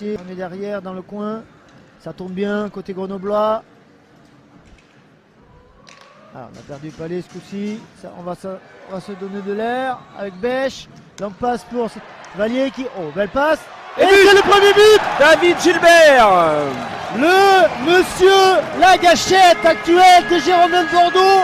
On est derrière dans le coin. Ça tourne bien côté grenoblois. Alors, on a perdu Palais ce coup-ci. On va se donner de l'air avec Bêche. Longue passe pour Valier qui. Oh, belle passe. Et c'est le premier but. David Gilbert. Le monsieur, la gâchette actuelle des Girondins de Bordeaux.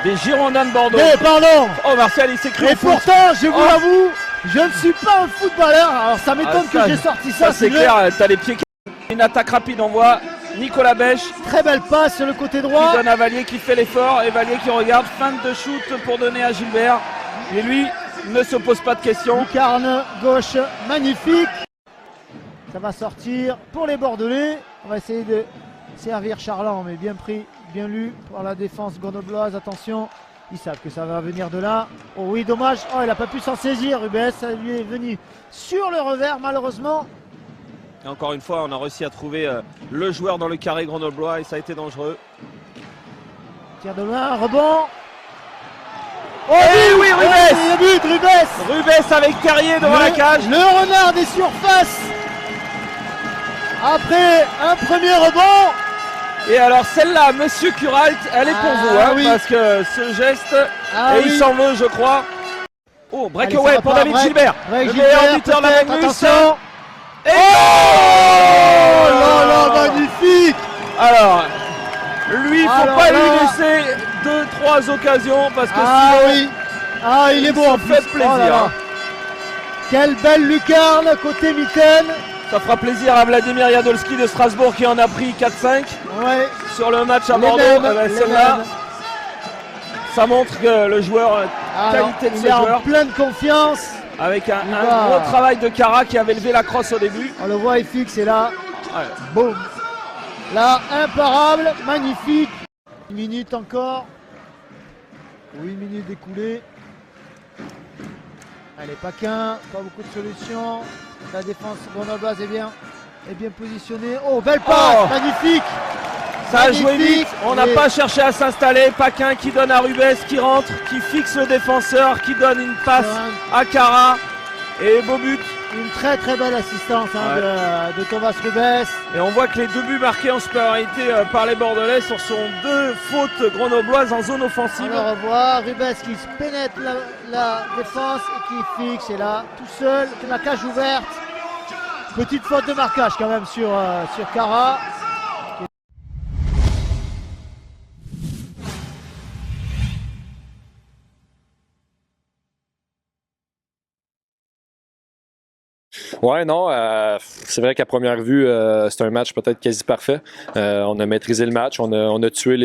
Des Girondins de Bordeaux. Mais pardon. Oh, Martial, il s'est cru. Et pourtant, je vous l'avoue, je ne suis pas un footballeur. Alors ça m'étonne que j'ai sorti ça. C'est clair, t'as les pieds qui... Une attaque rapide, on voit Nicolas Bêche. Très belle passe sur le côté droit. Qui donne à Valier qui fait l'effort. Et Valier qui regarde. Fin de shoot pour donner à Gilbert. Et lui ne se pose pas de questions. Lucarne gauche, magnifique. Ça va sortir pour les Bordelais. On va essayer de servir Charland, mais bien pris, bien lu par la défense grenobloise. Attention, ils savent que ça va venir de là. Oh oui, dommage. Oh, il n'a pas pu s'en saisir, Rubès. Ça lui est venu sur le revers, malheureusement. Et encore une fois, on a réussi à trouver le joueur dans le carré grenoblois et ça a été dangereux. Tir de loin, rebond. Oh oui, Rubès. Le but, Rubès. Rubès avec Carrier devant la cage. Le renard des surfaces. Après un premier rebond. Et alors celle-là, Monsieur Curalt, elle est pour vous, hein, oui. parce que ce geste, il s'en veut, je crois. Oh, breakaway pour David Gilbert. Le meilleur buteur de la Magnus. Attention. Et oh là là, magnifique. Alors, lui, il ne faut pas lui laisser 2-3 occasions, parce que sinon, oui. Ah, il est beau en plus. Ça fait plaisir. Oh là là. Quelle belle lucarne côté mitaine. Ça fera plaisir à Vladimir Jadolski de Strasbourg qui en a pris 4-5 sur le match à Bordeaux. Celle-là, ça montre que le joueur, qualité de ce joueur. Il est en pleine confiance. Avec un gros travail de Cara qui avait levé la crosse au début. On le voit, il fixe et là, boum. Là, imparable, magnifique. 1 minute encore. 8 minutes écoulées. Allez, Paquin, pas beaucoup de solutions. La défense grenobloise est bien positionnée. Oh, belle passe, magnifique. Ça a joué vite, on n'a pas cherché à s'installer. Paquin qui donne à Rubès, qui rentre, qui fixe le défenseur, qui donne une passe à Cara. Et beau but. Une très très belle assistance de Thomas Rubès. Et on voit que les 2 buts marqués en supériorité par les Bordelais sont 2 fautes grenobloises en zone offensive. On le revoit, Rubès qui se pénètre la défense et qui fixe. Et là, tout seul, la cage ouverte. Petite faute de marquage quand même sur Cara. Ouais, non, c'est vrai qu'à première vue, c'est un match peut-être quasi parfait. On a maîtrisé le match, on a tué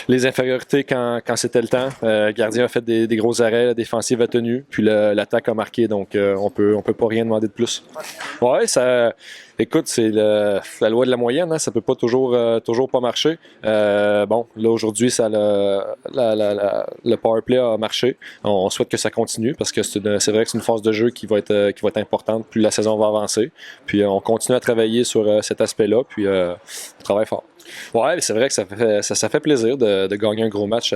les infériorités quand c'était le temps. Le gardien a fait des gros arrêts, la défensive a tenu, puis l'attaque a marqué, donc on peut pas rien demander de plus. Ouais, ça... Écoute, c'est la loi de la moyenne, hein, ça peut pas toujours pas marcher. Bon, là aujourd'hui, le power play a marché. On souhaite que ça continue parce que c'est vrai que c'est une phase de jeu qui va être importante plus la saison va avancer. Puis on continue à travailler sur cet aspect-là, puis on travaille fort. Ouais, c'est vrai que ça fait plaisir de gagner un gros match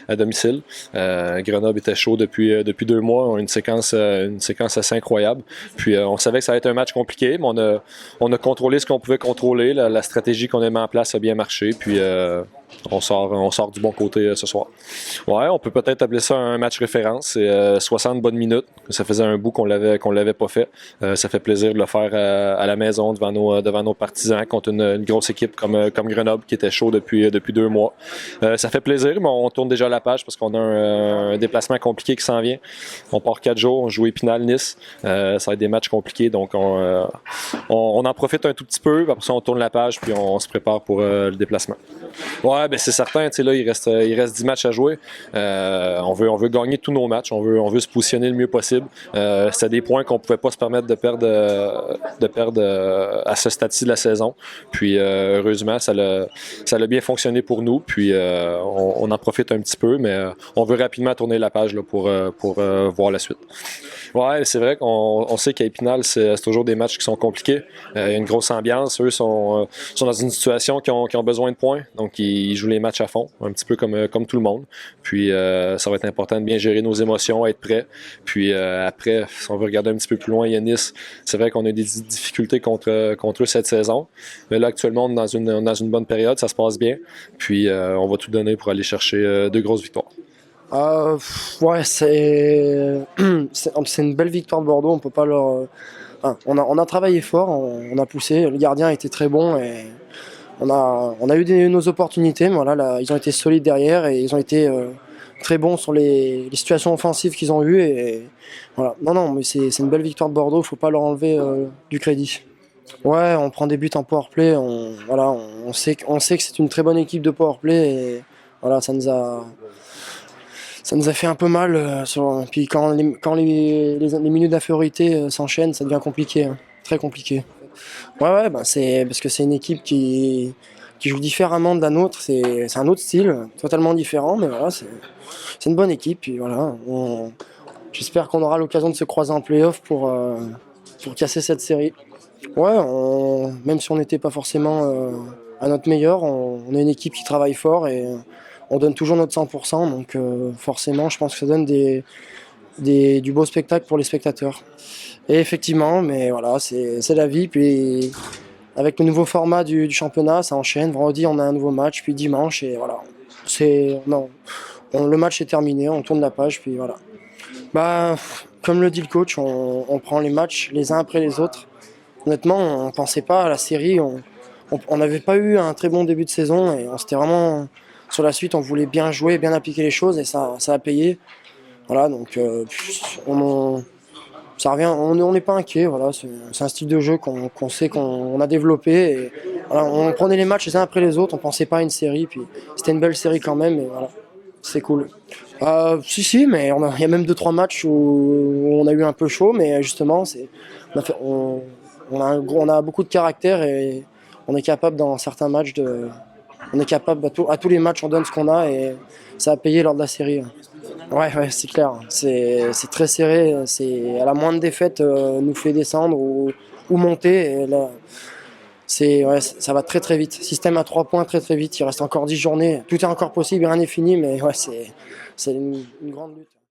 à domicile. Grenoble était chaud depuis 2 mois, on a une séquence assez incroyable. Puis on savait que ça allait être un match compliqué, mais on a contrôlé ce qu'on pouvait contrôler. La stratégie qu'on a mis en place a bien marché. Puis on sort du bon côté ce soir. Ouais, on peut peut-être appeler ça un match référence. C'est 60 bonnes minutes. Ça faisait un bout qu'on l'avait pas fait. Ça fait plaisir de le faire à la maison devant nos partisans contre une grosse équipe comme Grenoble qui était chaud depuis 2 mois. Ça fait plaisir, mais on tourne déjà la page parce qu'on a un déplacement compliqué qui s'en vient. On part 4 jours, on joue Épinal, Nice. Ça va être des matchs compliqués, donc on en profite un tout petit peu. Après ça, on tourne la page puis on se prépare pour le déplacement. Ouais, ben c'est certain. Tu sais, là, il reste 10 matchs à jouer. On veut gagner tous nos matchs. On veut se positionner le mieux possible. C'est des points qu'on pouvait pas se permettre de perdre à ce stade-ci de la saison. Puis heureusement, ça a bien fonctionné pour nous. Puis on en profite un petit peu, mais on veut rapidement tourner la page là, pour voir la suite. Ouais, c'est vrai qu'on sait qu'à Épinal, c'est toujours des matchs qui sont compliqués. Il y a une grosse ambiance. Eux sont dans une situation qui ont besoin de points. Donc, ils jouent les matchs à fond, un petit peu comme tout le monde. Puis, ça va être important de bien gérer nos émotions, être prêt. Puis, après, si on veut regarder un petit peu plus loin, Yanis, c'est vrai qu'on a des difficultés contre eux cette saison. Mais là, actuellement, on est dans une bonne période. Ça se passe bien. Puis, on va tout donner pour aller chercher 2 grosses victoires. Ouais, c'est une belle victoire de Bordeaux. On peut pas leur. On a travaillé fort, on a poussé. Le gardien était très bon et on a eu nos opportunités. Mais voilà, là, ils ont été solides derrière et ils ont été très bons sur les situations offensives qu'ils ont eues. Et voilà. Non, mais c'est une belle victoire de Bordeaux. Il faut pas leur enlever du crédit. Ouais, on prend des buts en powerplay. On sait que c'est une très bonne équipe de powerplay et voilà, ça nous a fait un peu mal. Puis quand les minutes d'infériorité s'enchaînent, ça devient compliqué, hein. Très compliqué. Ouais, c'est parce que c'est une équipe qui joue différemment de la nôtre. C'est un autre style, totalement différent, mais voilà, c'est une bonne équipe. Puis voilà, j'espère qu'on aura l'occasion de se croiser en play-off pour casser cette série. Ouais, même si on n'était pas forcément à notre meilleur, on est une équipe qui travaille fort et on donne toujours notre 100%, donc forcément, je pense que ça donne du beau spectacle pour les spectateurs. Et effectivement, mais voilà, c'est la vie. Puis avec le nouveau format du championnat, ça enchaîne. Vendredi, on a un nouveau match, puis dimanche, et voilà. Le match est terminé, on tourne la page, puis voilà. Comme le dit le coach, on prend les matchs les uns après les autres. Honnêtement, on ne pensait pas à la série. On n'avait pas eu un très bon début de saison et on s'était vraiment. Sur la suite, on voulait bien jouer, bien appliquer les choses et ça a payé. Voilà, donc ça revient. On n'est pas inquiet. Voilà, c'est un style de jeu qu'on sait qu'on a développé. Et, voilà, on prenait les matchs les uns après les autres. On pensait pas à une série. Puis c'était une belle série quand même. Et voilà, c'est cool. Si, mais il y a même 2-3 matchs où on a eu un peu chaud, mais justement, on a beaucoup de caractère et on est capable dans certains matchs on est capable à tous les matchs on donne ce qu'on a et ça a payé lors de la série. Ouais, c'est clair. C'est très serré. C'est à la moindre défaite nous fait descendre ou monter. Et là, ça va très très vite. Système à 3 points très très vite. Il reste encore 10 journées. Tout est encore possible, rien n'est fini, mais ouais, c'est une grande lutte.